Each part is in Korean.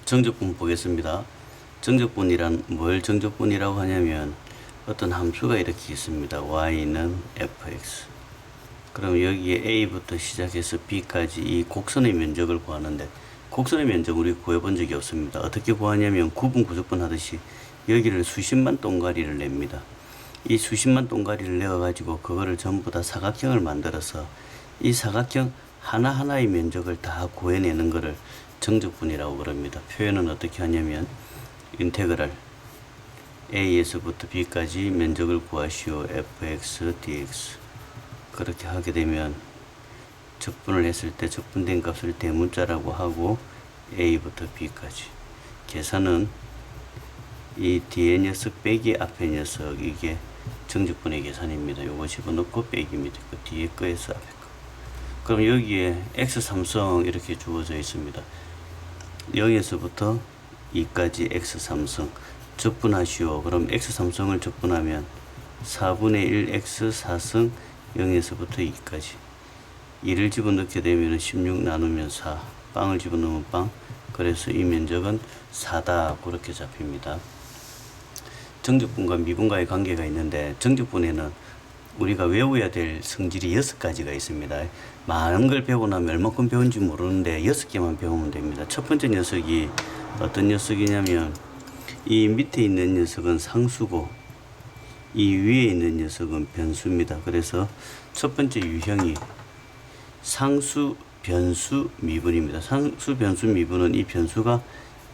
정적분 보겠습니다. 정적분이란 뭘 정적분이라고 하냐면 어떤 함수가 이렇게 있습니다. y는 fx. 그럼 여기에 a부터 시작해서 b까지 이 곡선의 면적을 구하는데, 곡선의 면적 우리 구해본 적이 없습니다. 어떻게 구하냐면 구분 구적분 하듯이 여기를 수십만 동가리를 냅니다. 이 수십만 동가리를 내어 가지고 그거를 전부 다 사각형을 만들어서 이 사각형 하나하나의 면적을 다 구해내는 것을 정적분이라고 그럽니다. 표현은 어떻게 하냐면 인테그랄 a에서부터 b까지 면적을 구하시오 fx dx. 그렇게 하게 되면 적분을 했을 때 적분된 값을 대문자라고 하고 a부터 b까지 계산은 이 뒤에 녀석 빼기 앞에 녀석, 이게 정적분의 계산입니다. 요거 집어넣고 빼기 밑에 거, 뒤에 거에서 앞에 거. 그럼 여기에 x 삼성 이렇게 주어져 있습니다. 0에서부터 2까지 x 삼성 적분하시오. 그럼 x 삼성을 적분하면 4분의 1 x 4승 0에서부터 2까지 2를 집어넣게 되면 16 나누면 4, 빵을 집어넣으면 빵. 그래서 이 면적은 4다. 그렇게 잡힙니다. 정적분과 미분과의 관계가 있는데, 정적분에는 우리가 외워야 될 성질이 6가지가 있습니다. 많은 걸 배우고 나면 얼마큼 배운지 모르는데 6개만 배우면 됩니다. 첫 번째 녀석이 어떤 녀석이냐면, 이 밑에 있는 녀석은 상수고 이 위에 있는 녀석은 변수입니다. 그래서 첫 번째 유형이 상수 변수 미분입니다. 상수 변수 미분은 이 변수가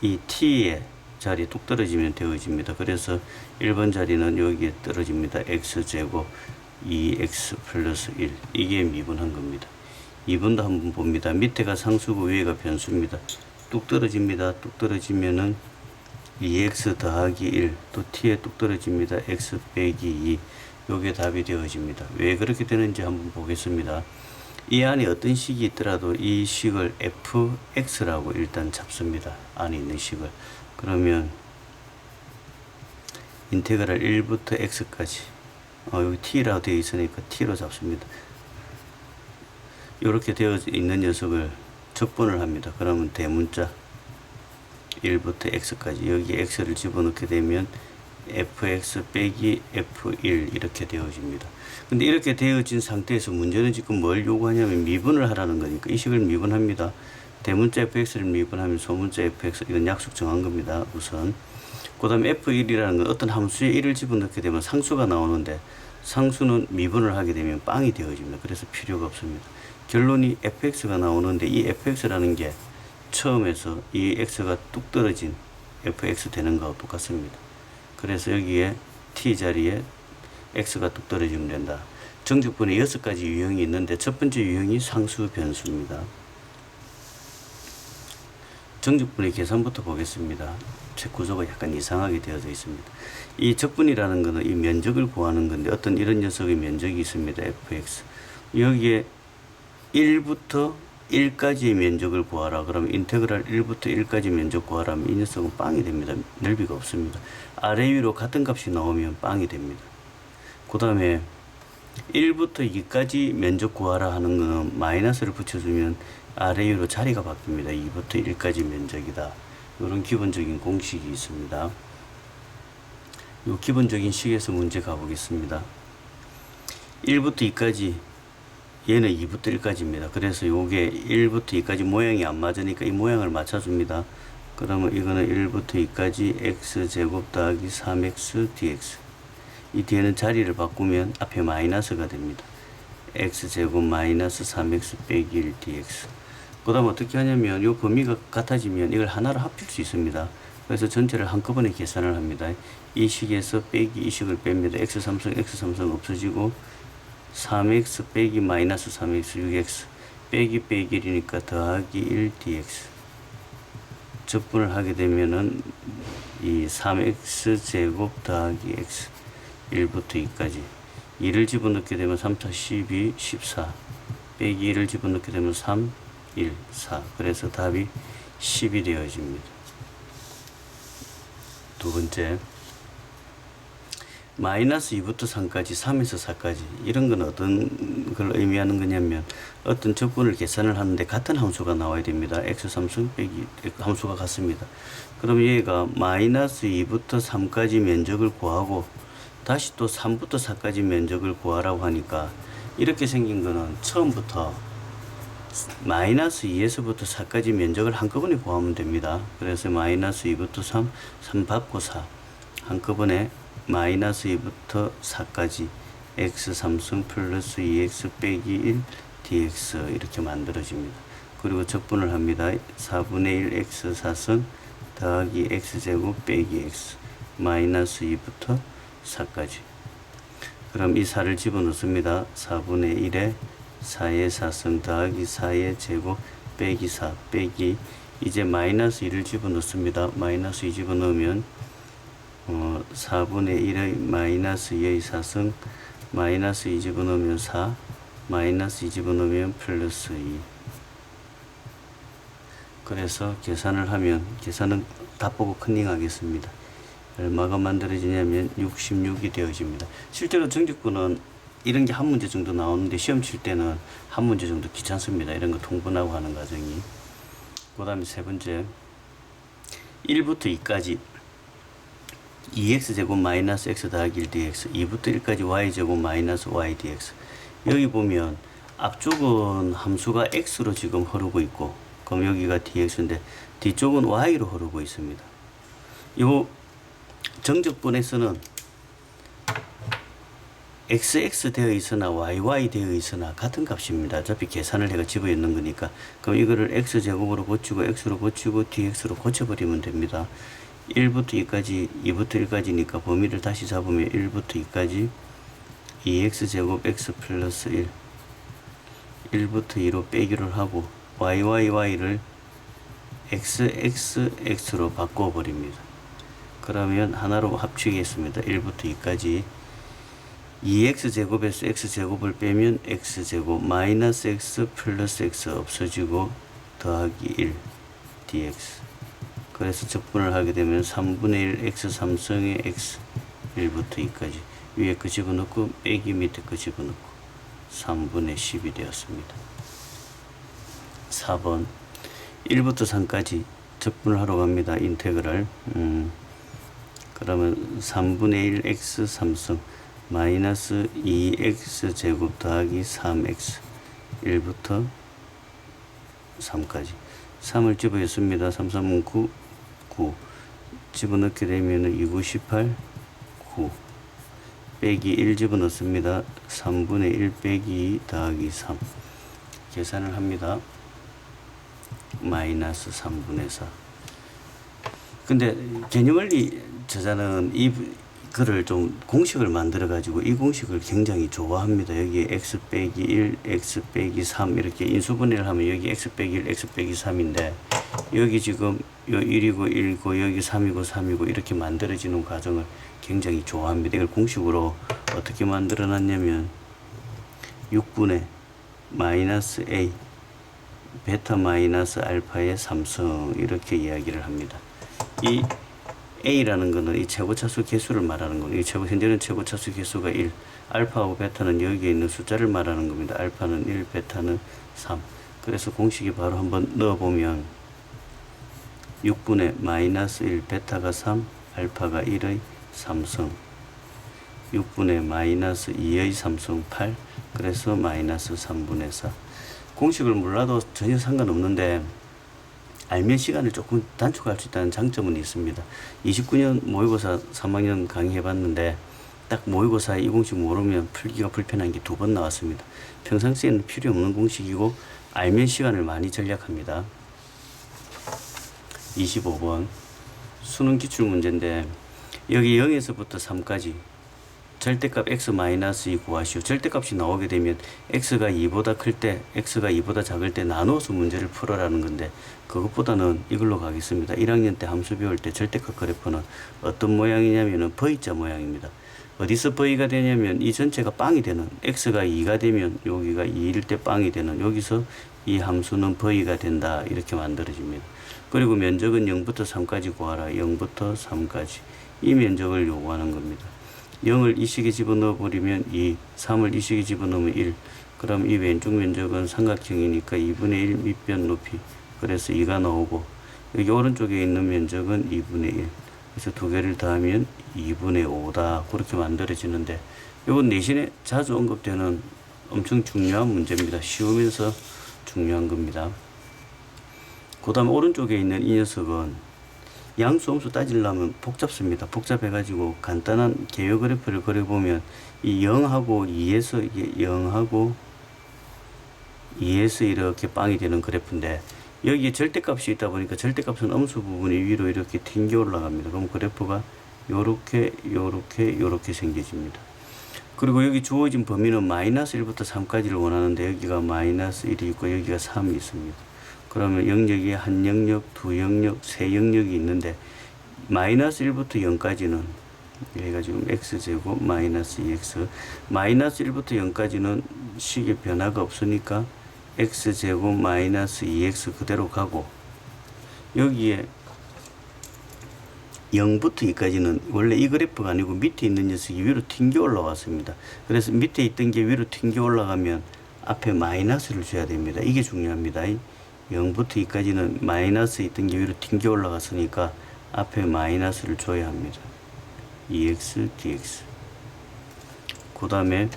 이 t의 자리에 뚝 떨어지면 되어집니다. 그래서 1번 자리는 여기에 떨어집니다. x제곱 2x 플러스 1. 이게 미분한 겁니다. 2번도 한번 봅니다. 밑에가 상수고 위에가 변수입니다. 뚝 떨어집니다. 뚝 떨어지면은 2x 더하기 1, 또 t에 뚝 떨어집니다. x 빼기 2. 요게 답이 되어집니다. 왜 그렇게 되는지 한번 보겠습니다. 이 안에 어떤 식이 있더라도 이 식을 fx라고 일단 잡습니다. 안에 있는 식을. 그러면 인테그랄 1부터 x까지 여기 t라고 되어 있으니까 t로 잡습니다. 이렇게 되어 있는 녀석을 적분을 합니다. 그러면 대문자 1부터 x까지 여기 x를 집어넣게 되면 fx 빼기 f1 이렇게 되어집니다. 근데 이렇게 되어진 상태에서 문제는 지금 뭘 요구하냐면 미분을 하라는 거니까 이 식을 미분합니다. 대문자 fx를 미분하면 소문자 fx, 이건 약속 정한 겁니다. 우선 그 다음에 f1이라는 건 어떤 함수에 1을 집어넣게 되면 상수가 나오는데, 상수는 미분을 하게 되면 빵이 되어집니다. 그래서 필요가 없습니다. 결론이 fx가 나오는데 이 fx라는 게 처음에서 이 x가 뚝 떨어진 fx 되는 거하고 똑같습니다. 그래서 여기에 t 자리에 x가 뚝 떨어지면 된다. 정적분에 6가지 유형이 있는데 첫 번째 유형이 상수 변수입니다. 정적분의 계산부터 보겠습니다. 책 구조가 약간 이상하게 되어져 있습니다. 이 적분이라는 것은 이 면적을 구하는 건데, 어떤 이런 녀석의 면적이 있습니다. fx. 여기에 1부터 1까지의 면적을 구하라. 그러면 인테그랄 1부터 1까지 면적 구하라면 이 녀석은 빵이 됩니다. 넓이가 없습니다. 아래 위로 같은 값이 나오면 빵이 됩니다. 그 다음에 1부터 2까지 면적 구하라 하는 거는 마이너스를 붙여주면 아래 위로 자리가 바뀝니다. 2부터 1까지 면적이다. 이런 기본적인 공식이 있습니다. 이 기본적인 식에서 문제 가보겠습니다. 1부터 2까지, 얘는 2부터 1까지입니다. 그래서 요게 1부터 2까지 모양이 안 맞으니까 이 모양을 맞춰줍니다. 그러면 이거는 1부터 2까지 x제곱 더하기 3x dx. 이 뒤에는 자리를 바꾸면 앞에 마이너스가 됩니다. x제곱 마이너스 3x 빼기 1 dx. 그 다음 어떻게 하냐면 요 범위가 같아지면 이걸 하나로 합칠 수 있습니다. 그래서 전체를 한꺼번에 계산을 합니다. 이 식에서 빼기 이 식을 뺍니다. x 삼성 없어지고 3x 빼기 마이너스 3x 6x 빼기 1이니까 더하기 1 dx. 적분을 하게 되면은 이 3x 제곱 더하기 x 1부터 2까지 2를 집어넣게 되면 3, 4, 12, 14 빼기 1을 집어넣게 되면 3, 1, 4. 그래서 답이 10이 되어집니다. 두 번째, 마이너스 2부터 3까지, 3에서 4까지 이런 건 어떤 걸 의미하는 거냐면 어떤 적분을 계산을 하는데 같은 함수가 나와야 됩니다. x3승 빼기 함수가 같습니다. 그럼 얘가 마이너스 2부터 3까지 면적을 구하고 다시 또 3부터 4까지 면적을 구하라고 하니까 이렇게 생긴 거는 처음부터 마이너스 2에서부터 4까지 면적을 한꺼번에 구하면 됩니다. 그래서 마이너스 2부터 3 받고 4 한꺼번에 마이너스 2부터 4까지 x3승 플러스 2x 빼기 1 dx 이렇게 만들어집니다. 그리고 적분을 합니다. 4분의 1 x 4승 더하기 x제곱 빼기 x 마이너스 2부터 4까지. 그럼 이 4를 집어넣습니다. 4분의 1에 4의 4승 더하기 4의 제곱 빼기 4 빼기 이제 마이너스 2를 집어넣습니다. 마이너스 2 집어넣으면 4분의 1의 마이너스 2의 4승 마이너스 2 집어넣으면 4 마이너스 2 집어넣으면 플러스 2. 그래서 계산을 하면 계산은 답 보고 컨닝 하겠습니다. 얼마가 만들어지냐면 66이 되어집니다. 실제로 정직분은 이런 게 한 문제 정도 나오는데 시험 칠 때는 한 문제 정도 귀찮습니다. 이런 거 통분하고 하는 과정이. 그 다음에 세 번째 1부터 2까지 2x제곱 마이너스 x 더하기 1 dx 2부터 1까지 y제곱 마이너스 y dx. 여기 보면 앞쪽은 함수가 x로 지금 흐르고 있고 그럼 여기가 dx인데 뒤쪽은 y로 흐르고 있습니다. 이 정적분에서는 xx 되어 있으나 yy 되어 있으나 같은 값입니다. 어차피 계산을 해가 집어넣는 거니까. 그럼 이거를 x제곱으로 고치고 x로 고치고 dx로 고쳐버리면 됩니다. 1부터 2까지 2부터 1까지니까 범위를 다시 잡으면 1부터 2까지 2x제곱 x 플러스 1 1부터 2로 빼기를 하고 y를 xxx로 바꿔버립니다. 그러면 하나로 합치겠습니다. 1부터 2까지 2x제곱에서 x제곱을 빼면 x제곱 마이너스 x 플러스 x 없어지고 더하기 1 dx. 그래서 적분을 하게 되면 3분의 1 x 3승의 x 1부터 2까지 위에 거 집어넣고 빼기 밑에 거 집어넣고 3분의 10이 되었습니다. 4번 1부터 3까지 적분을 하러 갑니다. 인테그랄 그러면 3분의 1 x 3승 마이너스 2x 제곱 더하기 3x 1부터 3까지 3을 집어넣습니다. 3, 3은 9 집어넣게 되면 2, 9, 18 9 빼기 1 집어넣습니다. 3분의 1 빼기 2 더하기 3 계산을 합니다. 마이너스 3분의 4. 근데 개념원리 저자는 이 글을 좀 공식을 만들어 가지고 이 공식을 굉장히 좋아합니다. 여기 x 빼기 1 x 빼기 3 이렇게 인수분해를 하면 여기 x 빼기 1 x 빼기 3인데 여기 지금 요 1이고 1이고 여기 3이고 3이고 이렇게 만들어지는 과정을 굉장히 좋아합니다. 이걸 공식으로 어떻게 만들어 놨냐면 6분의 마이너스 a 베타 마이너스 알파의 3승 이렇게 이야기를 합니다. 이 a라는 거는 이 최고차수 개수를 말하는 겁니다. 현재는 최고차수 개수가 1, 알파하고 베타는 여기에 있는 숫자를 말하는 겁니다. 알파는 1, 베타는 3. 그래서 공식이 바로 한번 넣어보면 6분의 마이너스 1, 베타가 3, 알파가 1의 3승 6분의 마이너스 2의 3승 8. 그래서 마이너스 3분의 4. 공식을 몰라도 전혀 상관없는데 알면 시간을 조금 단축할 수 있다는 장점은 있습니다. 29년 모의고사 3학년 강의해봤는데 딱 모의고사 이 공식 모르면 풀기가 불편한 게 2번 나왔습니다. 평상시에는 필요 없는 공식이고 알면 시간을 많이 절약합니다. 25번 수능 기출문제인데 여기 0에서부터 3까지 절대값 x-2 구하시오. 절대값이 나오게 되면 x가 2보다 클 때, x가 2보다 작을 때 나누어서 문제를 풀어라는 건데 그것보다는 이걸로 가겠습니다. 1학년 때 함수 배울 때 절대값 그래프는 어떤 모양이냐면은 V자 모양입니다. 어디서 V가 되냐면 이 전체가 빵이 되는 x가 2가 되면 여기가 2일 때 빵이 되는 여기서 이 함수는 V가 된다 이렇게 만들어집니다. 그리고 면적은 0부터 3까지 구하라. 0부터 3까지 이 면적을 요구하는 겁니다. 0을 이 식에 집어넣어 버리면 2, 3을 이 식에 집어넣으면 1. 그럼 이 왼쪽 면적은 삼각형이니까 2분의 1 밑변 높이. 그래서 2가 나오고, 여기 오른쪽에 있는 면적은 2분의 1. 그래서 두 개를 더하면 2분의 5다. 그렇게 만들어지는데, 이건 내신에 자주 언급되는 엄청 중요한 문제입니다. 쉬우면서 중요한 겁니다. 그 다음에 오른쪽에 있는 이 녀석은 양수 함수 따지려면 복잡습니다. 복잡해가지고 간단한 개요 그래프를 그려보면 이 0하고 2에서 이게 0하고 2에서 이렇게 빵이 되는 그래프인데, 여기에 절대값이 있다 보니까 절대값은 음수 부분이 위로 이렇게 튕겨 올라갑니다. 그럼 그래프가 요렇게 생겨집니다. 그리고 여기 주어진 범위는 마이너스 1부터 3까지를 원하는데, 여기가 마이너스 1이 있고 여기가 3이 있습니다. 그러면 영역이 한 영역, 두 영역, 세 영역이 있는데, 마이너스 1부터 0까지는 여기가 지금 x제곱 마이너스 2x, 마이너스 1부터 0까지는 식의 변화가 없으니까 x제곱 마이너스 2x 그대로 가고, 여기에 0부터 2까지는 원래 이 그래프가 아니고 밑에 있는 녀석이 위로 튕겨 올라왔습니다. 그래서 밑에 있던 게 위로 튕겨 올라가면 앞에 마이너스를 줘야 됩니다. 이게 중요합니다. 0부터 2까지는 마이너스 있던 게 위로 튕겨 올라갔으니까 앞에 마이너스를 줘야 합니다. 2x dx. 그 다음에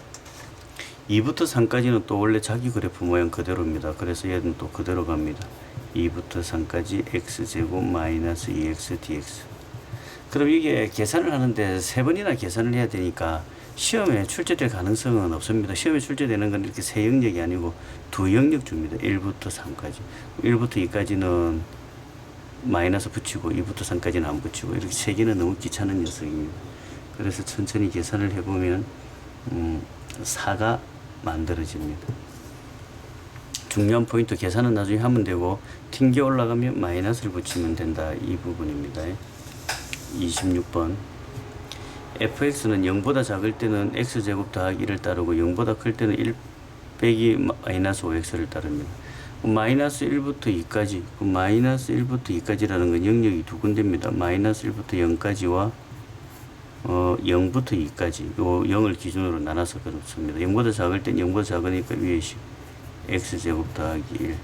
2부터 3까지는 또 원래 자기 그래프 모양 그대로입니다. 그래서 얘는 또 그대로 갑니다. 2부터 3까지 x제곱 마이너스 2x dx. 그럼 이게 계산을 하는데 세 번이나 계산을 해야 되니까 시험에 출제될 가능성은 없습니다. 시험에 출제되는 건 이렇게 세 영역이 아니고 두 영역 줍니다. 1부터 3까지. 1부터 2까지는 마이너스 붙이고 2부터 3까지는 안 붙이고, 이렇게 세 개는 너무 귀찮은 녀석입니다. 그래서 천천히 계산을 해보면 4가 만들어집니다. 중요한 포인트, 계산은 나중에 하면 되고 튕겨 올라가면 마이너스를 붙이면 된다. 이 부분입니다. 26번. fx는 0보다 작을 때는 x제곱 더하기 1을 따르고 0보다 클 때는 1 빼기 마이너스 5x를 따릅니다. 마이너스 1부터 2까지, 마이너스 1부터 2까지라는 건 영역이 두 군데입니다. 마이너스 1부터 0까지와 0부터 2까지, 요 0을 기준으로 나눠서 그렇습니다. 0보다 작을 땐 0보다 작으니까 위에 식 x제곱 더하기 1,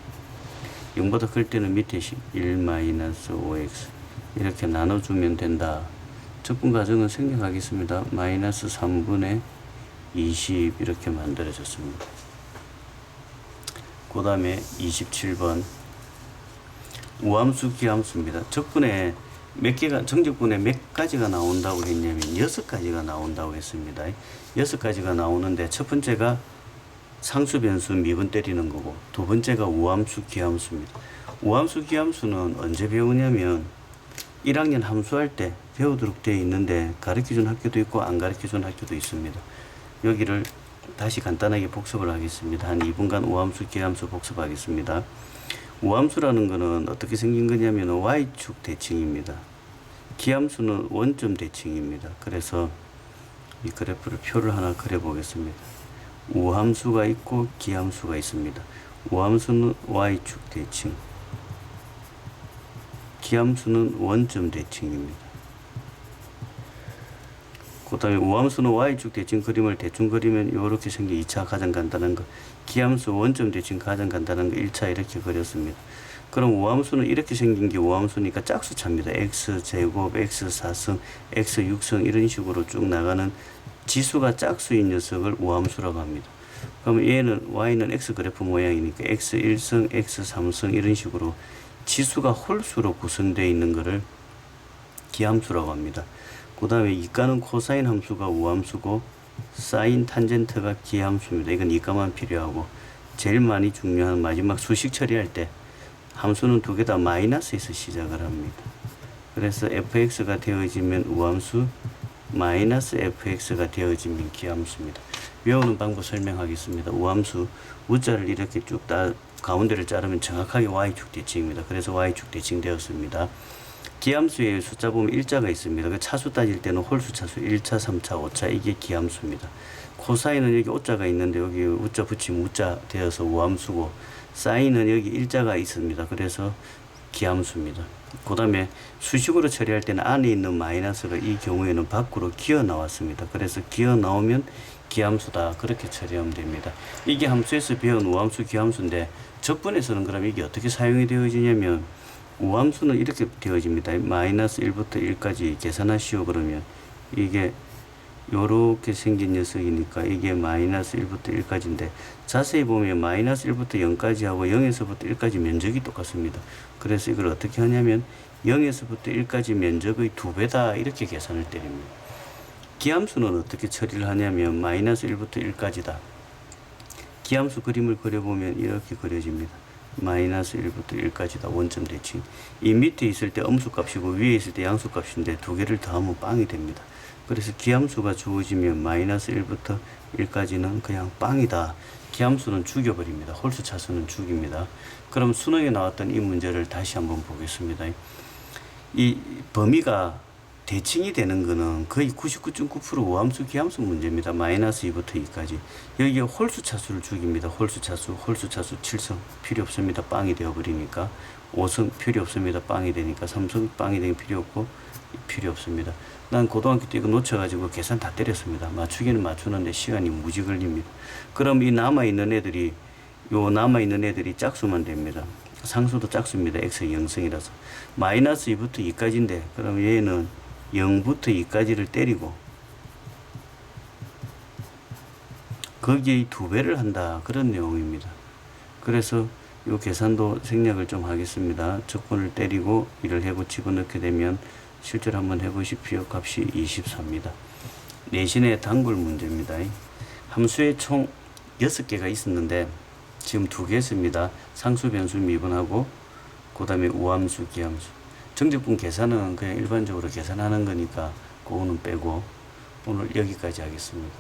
0보다 클 때는 밑에 식 1 마이너스 5x 이렇게 나눠주면 된다. 적분 과정은 생략하겠습니다. 마이너스 3분의 20 이렇게 만들어졌습니다. 그 다음에 27번 우함수 기함수입니다. 적분에 몇 개가, 정적분에 몇 가지가 나온다고 했냐면 6가지가 나온다고 했습니다. 6가지가 나오는데 첫 번째가 상수 변수 미분 때리는 거고, 두 번째가 우함수 기함수입니다. 우함수 기함수는 언제 배우냐면 1학년 함수할 때 배우도록 되어 있는데 가르쳐준 학교도 있고 안 가르쳐준 학교도 있습니다. 여기를 다시 간단하게 복습을 하겠습니다. 한 2분간 우함수 기함수 복습하겠습니다. 우함수라는 것은 어떻게 생긴 거냐면 y축 대칭입니다. 기함수는 원점 대칭입니다. 그래서 이 그래프를 표를 하나 그려 보겠습니다. 우함수가 있고 기함수가 있습니다. 우함수는 y축 대칭, 기함수는 원점 대칭입니다. 그 다음에 우함수는 y축 대칭 그림을 대충 그리면 이렇게 생긴 2차 가장 간단한 거, 기함수 원점 대칭 가장 간단한 거 1차 이렇게 그렸습니다. 그럼 우함수는 이렇게 생긴 게 우함수니까 짝수차입니다. x제곱, x4승, x6승 이런 식으로 쭉 나가는 지수가 짝수인 녀석을 우함수라고 합니다. 그러면 얘는 y는 x 그래프 모양이니까 x1승, x3승 이런 식으로 지수가 홀수로 구성되어 있는 것을 기함수라고 합니다. 그 다음에 이가는 코사인 함수가 우함수고 사인 탄젠트가 기함수입니다. 이건 이가만 필요하고, 제일 많이 중요한 마지막 수식 처리할 때 함수는 두 개 다 마이너스에서 시작을 합니다. 그래서 fx가 되어지면 우함수, 마이너스 fx가 되어지면 기함수입니다. 외우는 방법 설명하겠습니다. 우함수, 우자를 이렇게 쭉 다 가운데를 자르면 정확하게 y축 대칭입니다. 그래서 y축 대칭 되었습니다. 기함수의 숫자 보면 일자가 있습니다. 그 차수 따질 때는 홀수 차수 1차, 3차, 5차 이게 기함수입니다. 코사인은 여기 오자가 있는데 여기 우자 붙이면 우자 되어서 우함수고, 사인은 여기 일자가 있습니다. 그래서 기함수입니다. 그 다음에 수식으로 처리할 때는 안에 있는 마이너스가 이 경우에는 밖으로 기어 나왔습니다. 그래서 기어 나오면 기함수다, 그렇게 처리하면 됩니다. 이게 함수에서 배운 우함수, 기함수인데 적분에서는 그럼 이게 어떻게 사용이 되어지냐면 우함수는 이렇게 되어집니다. 마이너스 1부터 1까지 계산하시오 그러면 이게 요렇게 생긴 녀석이니까 이게 마이너스 1부터 1까지인데 자세히 보면 마이너스 1부터 0까지 하고 0에서부터 1까지 면적이 똑같습니다. 그래서 이걸 어떻게 하냐면 0에서부터 1까지 면적의 2배다, 이렇게 계산을 때립니다. 기함수는 어떻게 처리를 하냐면 마이너스 1부터 1까지다. 기함수 그림을 그려보면 이렇게 그려집니다. 마이너스 1부터 1까지다. 원점 대칭. 이 밑에 있을 때 음수값이고 위에 있을 때 양수값인데 두 개를 더하면 빵이 됩니다. 그래서 기함수가 주어지면 마이너스 1부터 1까지는 그냥 빵이다. 기함수는 죽여버립니다. 홀수 차수는 죽입니다. 그럼 수능에 나왔던 이 문제를 다시 한번 보겠습니다. 이 범위가 대칭이 되는 거는 거의 99.9% 우함수, 기함수 문제입니다. 마이너스 2부터 2까지. 여기에 홀수 차수를 죽입니다. 홀수 차수 7성 필요 없습니다. 빵이 되어버리니까. 5성 필요 없습니다. 빵이 되니까. 3성 빵이 되기 필요 없고 필요 없습니다. 난 고등학교 때 이거 놓쳐가지고 계산 다 때렸습니다. 맞추기는 맞추는데 시간이 무지 걸립니다. 그럼 이 남아있는 애들이 짝수만 됩니다. 상수도 짝수입니다. x가 0성이라서. 마이너스 2부터 2까지인데 그럼 얘는 0부터 2까지를 때리고 거기에 2배를 한다, 그런 내용입니다. 그래서 이 계산도 생략을 좀 하겠습니다. 적분을 때리고 이를 해고 집어넣게 되면 실제로 한번 해보십시오. 값이 24입니다. 내신의 단골 문제입니다. 함수에 총 6개가 있었는데 지금 2개 있습니다. 상수, 변수, 미분하고 그 다음에 우함수, 기함수. 정적분 계산은 그냥 일반적으로 계산하는 거니까 그거는 빼고 오늘 여기까지 하겠습니다.